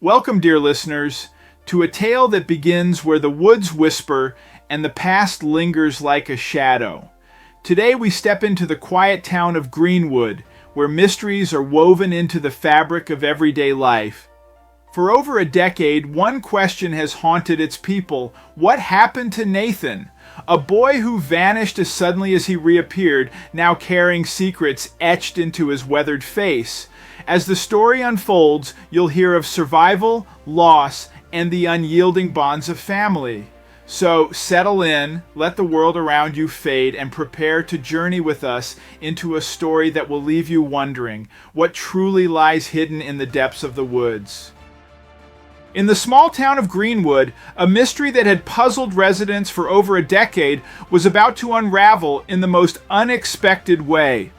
Welcome, dear listeners, to a tale that begins where the woods whisper and the past lingers like a shadow. Today we step into the quiet town of Greenwood, where mysteries are woven into the fabric of everyday life. For over a decade, one question has haunted its people. What happened to Nathan? A boy who vanished as suddenly as he reappeared, now carrying secrets etched into his weathered face. As the story unfolds, you'll hear of survival, loss, and the unyielding bonds of family. So settle in, let the world around you fade, and prepare to journey with us into a story that will leave you wondering what truly lies hidden in the depths of the woods. In the small town of Greenwood, a mystery that had puzzled residents for over a decade was about to unravel in the most unexpected way.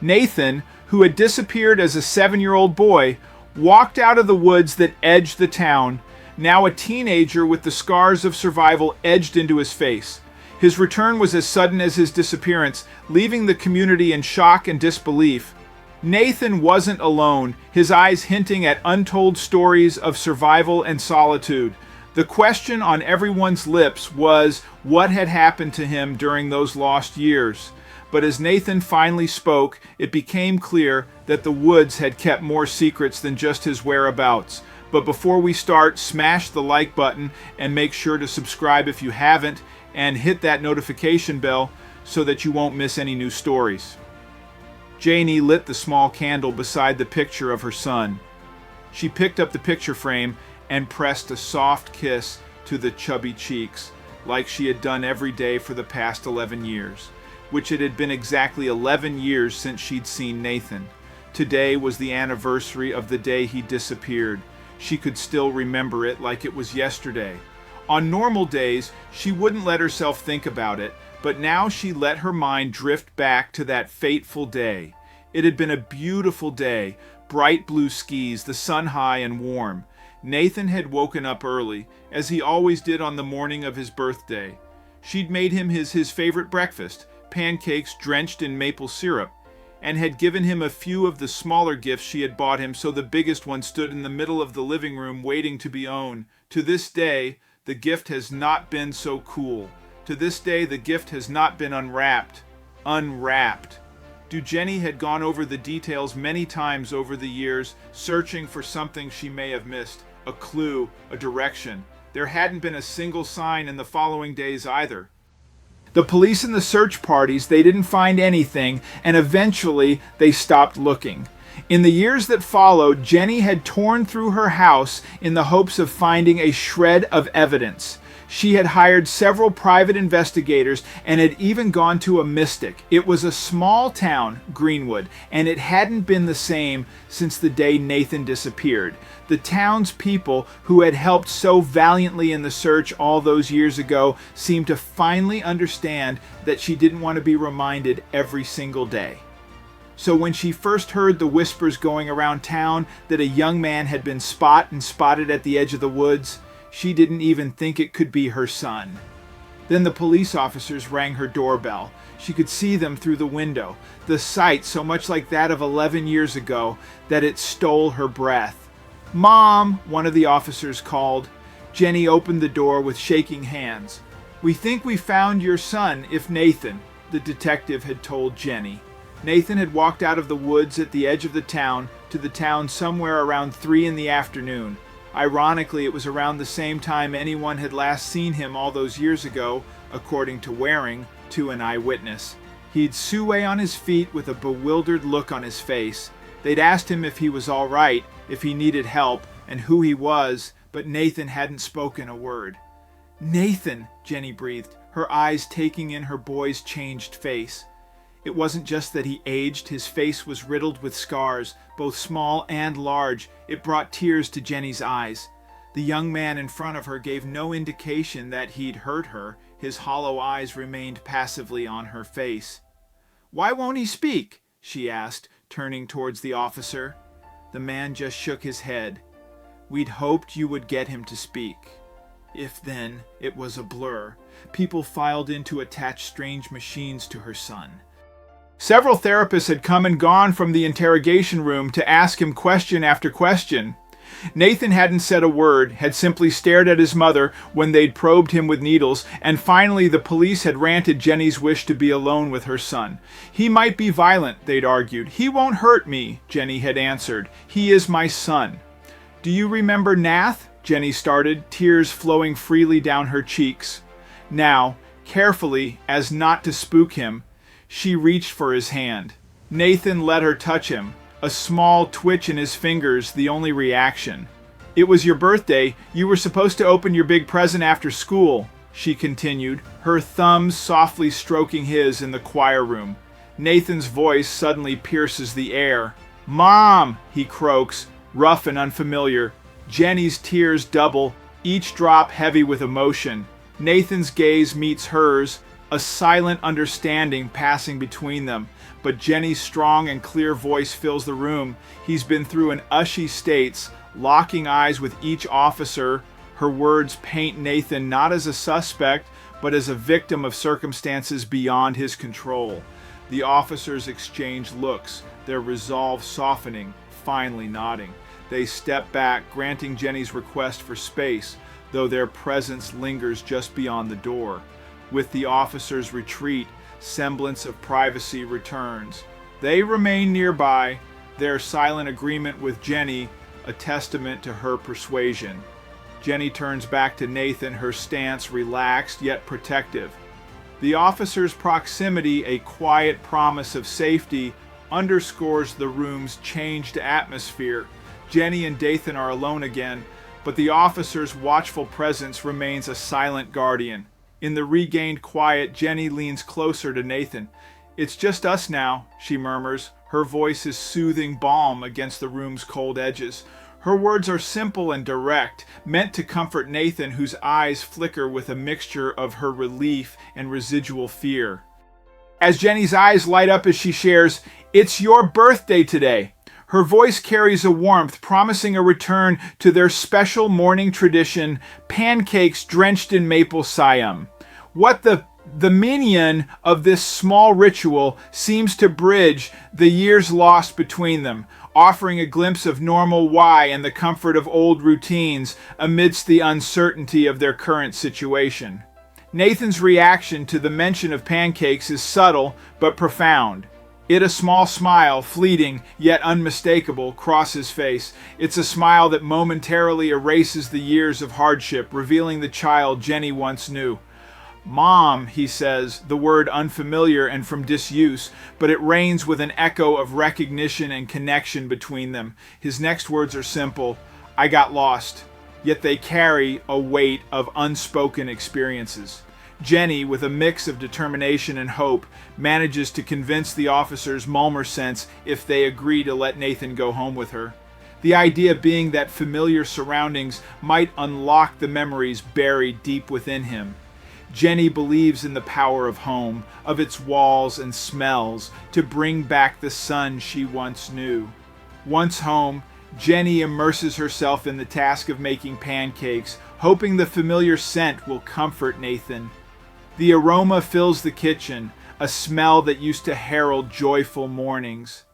Nathan, who had disappeared as a 7-year-old boy, walked out of the woods that edged the town, now a teenager with the scars of survival etched into his face. His return was as sudden as his disappearance, leaving the community in shock and disbelief. Nathan wasn't alone, his eyes hinting at untold stories of survival and solitude. The question on everyone's lips was what had happened to him during those lost years. But as Nathan finally spoke, it became clear that the woods had kept more secrets than just his whereabouts. But before we start, smash the like button and make sure to subscribe if you haven't, and hit that notification bell so that you won't miss any new stories. Janie lit the small candle beside the picture of her son. She picked up the picture frame and pressed a soft kiss to the chubby cheeks, like she had done every day for the past 11 years, which it had been exactly 11 years since she'd seen Nathan. Today was the anniversary of the day he disappeared. She could still remember it like it was yesterday. On normal days, she wouldn't let herself think about it, but now she let her mind drift back to that fateful day. It had been a beautiful day, bright blue skies, the sun high and warm. Nathan had woken up early, as he always did on the morning of his birthday. She'd made him his favorite breakfast, pancakes drenched in maple syrup, and had given him a few of the smaller gifts she had bought him, so the biggest one stood in the middle of the living room waiting to be owned. To this day, the gift has not been so cool. To this day, the gift has not been unwrapped. Unwrapped. Janie had gone over the details many times over the years, searching for something she may have missed, a clue, a direction. There hadn't been a single sign in the following days either. The police and the search parties, they didn't find anything, and eventually they stopped looking. In the years that followed, Janie had torn through her house in the hopes of finding a shred of evidence. She had hired several private investigators and had even gone to a mystic. It was a small town, Greenwood, and it hadn't been the same since the day Nathan disappeared. The town's people, who had helped so valiantly in the search all those years ago, seemed to finally understand that she didn't want to be reminded every single day. So when she first heard the whispers going around town that a young man had been spotted at the edge of the woods, she didn't even think it could be her son. Then the police officers rang her doorbell. She could see them through the window, the sight so much like that of 11 years ago that it stole her breath. "Mom," one of the officers called. Jenny opened the door with shaking hands. "We think we found your son, if Nathan," the detective had told Jenny. Nathan had walked out of the woods at the edge of the town to the town somewhere around 3 in the afternoon. Ironically, it was around the same time anyone had last seen him all those years ago, according to Waring, to an eyewitness. He'd sway on his feet with a bewildered look on his face. They'd asked him if he was all right, if he needed help, and who he was, but Nathan hadn't spoken a word. "Nathan," Jenny breathed, her eyes taking in her boy's changed face. It wasn't just that he aged, his face was riddled with scars, both small and large. It brought tears to Jenny's eyes. The young man in front of her gave no indication that he'd hurt her. His hollow eyes remained passively on her face. "Why won't he speak?" she asked, turning towards the officer. The man just shook his head. "We'd hoped you would get him to speak." If then, it was a blur. People filed in to attach strange machines to her son. Several therapists had come and gone from the interrogation room to ask him question after question. Nathan hadn't said a word, had simply stared at his mother when they'd probed him with needles, and finally the police had ranted Jenny's wish to be alone with her son. He might be violent, they'd argued. He won't hurt me, Jenny had answered. He is my son. Do you remember Nath? Jenny started, tears flowing freely down her cheeks. Now, carefully, as not to spook him, she reached for his hand. Nathan let her touch him, a small twitch in his fingers the only reaction. It was your birthday. You were supposed to open your big present after school, she continued, her thumbs softly stroking his in the choir room. Nathan's voice suddenly pierces the air. Mom, he croaks, rough and unfamiliar. Jenny's tears double, each drop heavy with emotion. Nathan's gaze meets hers, a silent understanding passing between them. But Jenny's strong and clear voice fills the room. He's been through an Ushy states, locking eyes with each officer. Her words paint Nathan not as a suspect, but as a victim of circumstances beyond his control. The officers exchange looks, their resolve softening, finally nodding. They step back, granting Jenny's request for space, though their presence lingers just beyond the door. With the officers' retreat, semblance of privacy returns. They remain nearby, their silent agreement with Jenny a testament to her persuasion. Jenny turns back to Nathan, her stance relaxed yet protective. The officer's proximity, a quiet promise of safety, underscores the room's changed atmosphere. Jenny and Nathan are alone again, but the officer's watchful presence remains a silent guardian. In the regained quiet, Jenny leans closer to Nathan. It's just us now, she murmurs. Her voice is soothing balm against the room's cold edges. Her words are simple and direct, meant to comfort Nathan, whose eyes flicker with a mixture of her relief and residual fear. As Jenny's eyes light up as she shares, "It's your birthday today." Her voice carries a warmth, promising a return to their special morning tradition, pancakes drenched in maple siam. What the minion of this small ritual seems to bridge the years lost between them, offering a glimpse of normal Y and the comfort of old routines amidst the uncertainty of their current situation. Nathan's reaction to the mention of pancakes is subtle but profound. A small smile, fleeting yet unmistakable, crosses his face. It's a smile that momentarily erases the years of hardship, revealing the child Jenny once knew. Mom, he says, the word unfamiliar and from disuse, but it reigns with an echo of recognition and connection between them. His next words are simple: I got lost. Yet they carry a weight of unspoken experiences. Jenny, with a mix of determination and hope, manages to convince the officers Mulmer if they agree to let Nathan go home with her. The idea being that familiar surroundings might unlock the memories buried deep within him. Jenny believes in the power of home, of its walls and smells, to bring back the son she once knew. Once home, Jenny immerses herself in the task of making pancakes, hoping the familiar scent will comfort Nathan. The aroma fills the kitchen, a smell that used to herald joyful mornings.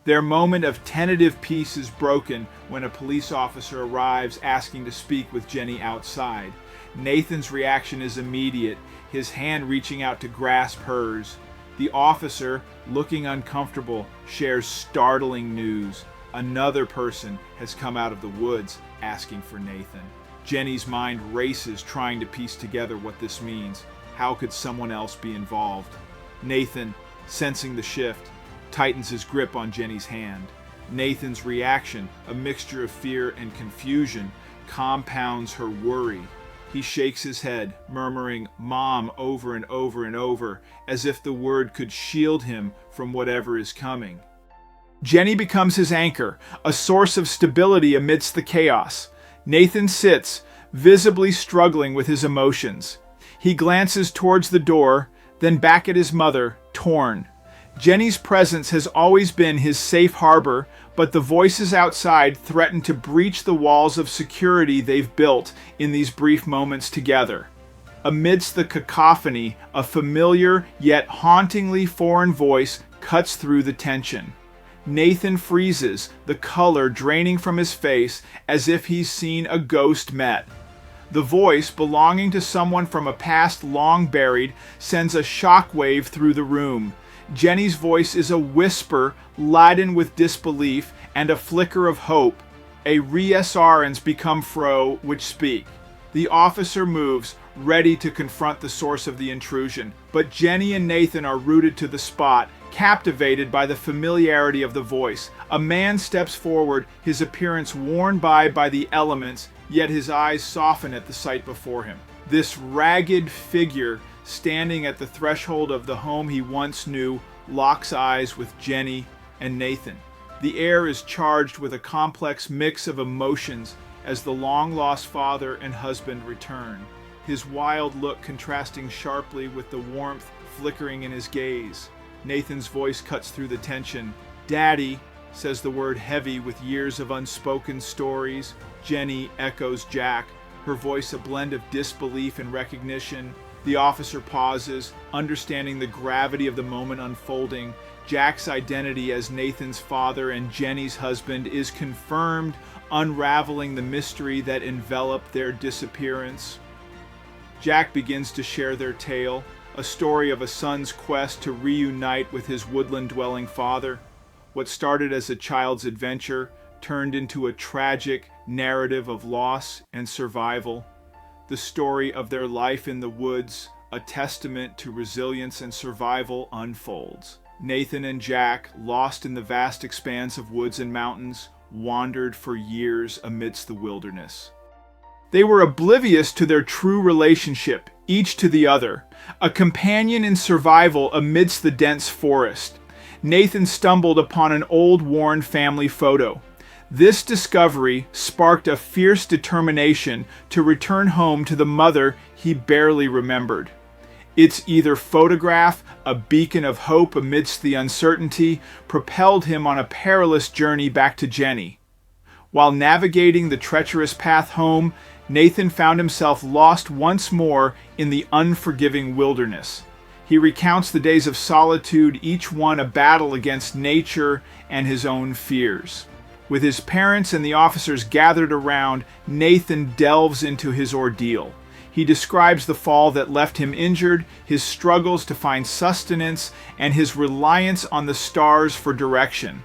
Their moment of tentative peace is broken when a police officer arrives asking to speak with Jenny outside. Nathan's reaction is immediate, his hand reaching out to grasp hers. The officer, looking uncomfortable, shares startling news. Another person has come out of the woods asking for Nathan. Jenny's mind races, trying to piece together what this means. How could someone else be involved? Nathan, sensing the shift, tightens his grip on Jenny's hand. Nathan's reaction, a mixture of fear and confusion, compounds her worry. He shakes his head, murmuring "Mom" over and over and over, as if the word could shield him from whatever is coming. Jenny becomes his anchor, a source of stability amidst the chaos. Nathan sits, visibly struggling with his emotions. He glances towards the door, then back at his mother, torn. Jenny's presence has always been his safe harbor, but the voices outside threaten to breach the walls of security they've built in these brief moments together. Amidst the cacophony, a familiar yet hauntingly foreign voice cuts through the tension. Nathan freezes, the color draining from his face as if he's seen a ghost met. The voice, belonging to someone from a past long buried, sends a shockwave through the room. Jenny's voice is a whisper laden with disbelief and a flicker of hope. A reappears become fro which speak. The officer moves, ready to confront the source of the intrusion, but Jenny and Nathan are rooted to the spot, captivated by the familiarity of the voice. A man steps forward, his appearance worn by the elements, yet his eyes soften at the sight before him. This ragged figure, standing at the threshold of the home he once knew, locks eyes with Jenny and Nathan. The air is charged with a complex mix of emotions as the long-lost father and husband return, his wild look contrasting sharply with the warmth flickering in his gaze. Nathan's voice cuts through the tension. "Daddy," says the word heavy with years of unspoken stories. Jenny echoes Jack, her voice a blend of disbelief and recognition. The officer pauses, understanding the gravity of the moment unfolding. Jack's identity as Nathan's father and Jenny's husband is confirmed, unraveling the mystery that enveloped their disappearance. Jack begins to share their tale, a story of a son's quest to reunite with his woodland-dwelling father. What started as a child's adventure turned into a tragic narrative of loss and survival. The story of their life in the woods, a testament to resilience and survival, unfolds. Nathan and Jack, lost in the vast expanse of woods and mountains, wandered for years amidst the wilderness. They were oblivious to their true relationship, each to the other, a companion in survival amidst the dense forest. Nathan stumbled upon an old worn family photo. This discovery sparked a fierce determination to return home to the mother he barely remembered. Its either photograph, a beacon of hope amidst the uncertainty, propelled him on a perilous journey back to Jenny. While navigating the treacherous path home, Nathan found himself lost once more in the unforgiving wilderness. He recounts the days of solitude, each one a battle against nature and his own fears. With his parents and the officers gathered around, Nathan delves into his ordeal. He describes the fall that left him injured, his struggles to find sustenance, and his reliance on the stars for direction.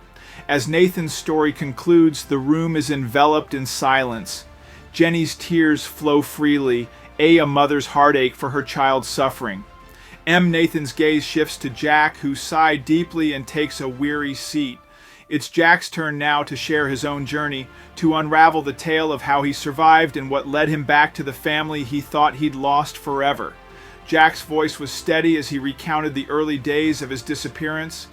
As Nathan's story concludes, the room is enveloped in silence. Jenny's tears flow freely, a mother's heartache for her child's suffering. Nathan's gaze shifts to Jack, who sighed deeply and takes a weary seat. It's Jack's turn now to share his own journey, to unravel the tale of how he survived and what led him back to the family he thought he'd lost forever. Jack's voice was steady as he recounted the early days of his disappearance.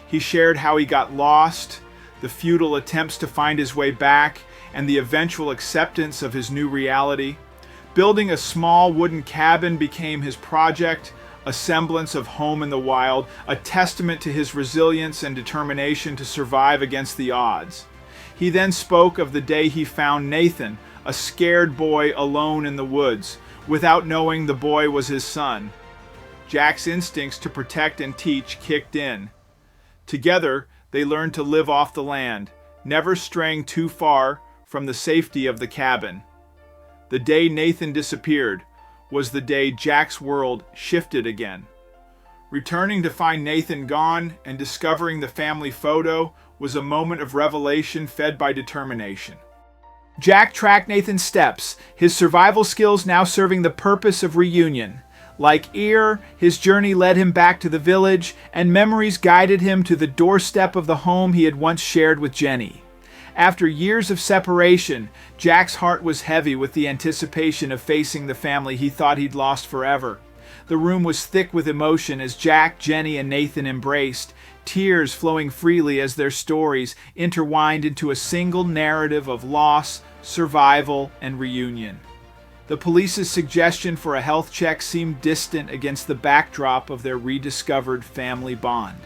He shared how he got lost, the futile attempts to find his way back, and the eventual acceptance of his new reality. Building a small wooden cabin became his project, a semblance of home in the wild, a testament to his resilience and determination to survive against the odds. He then spoke of the day he found Nathan, a scared boy alone in the woods, without knowing the boy was his son. Jack's instincts to protect and teach kicked in. Together, they learned to live off the land, never straying too far from the safety of the cabin. The day Nathan disappeared was the day Jack's world shifted again. Returning to find Nathan gone and discovering the family photo was a moment of revelation fed by determination. Jack tracked Nathan's steps, his survival skills now serving the purpose of reunion. Like Eerie, his journey led him back to the village, and memories guided him to the doorstep of the home he had once shared with Jenny. After years of separation, Jack's heart was heavy with the anticipation of facing the family he thought he'd lost forever. The room was thick with emotion as Jack, Jenny, and Nathan embraced, tears flowing freely as their stories intertwined into a single narrative of loss, survival, and reunion. The police's suggestion for a health check seemed distant against the backdrop of their rediscovered family bond.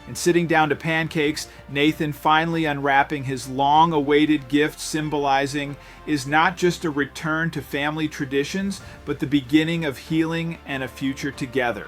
And sitting down to pancakes, Nathan finally unwrapping his long-awaited gift, symbolizing is not just a return to family traditions, but the beginning of healing and a future together.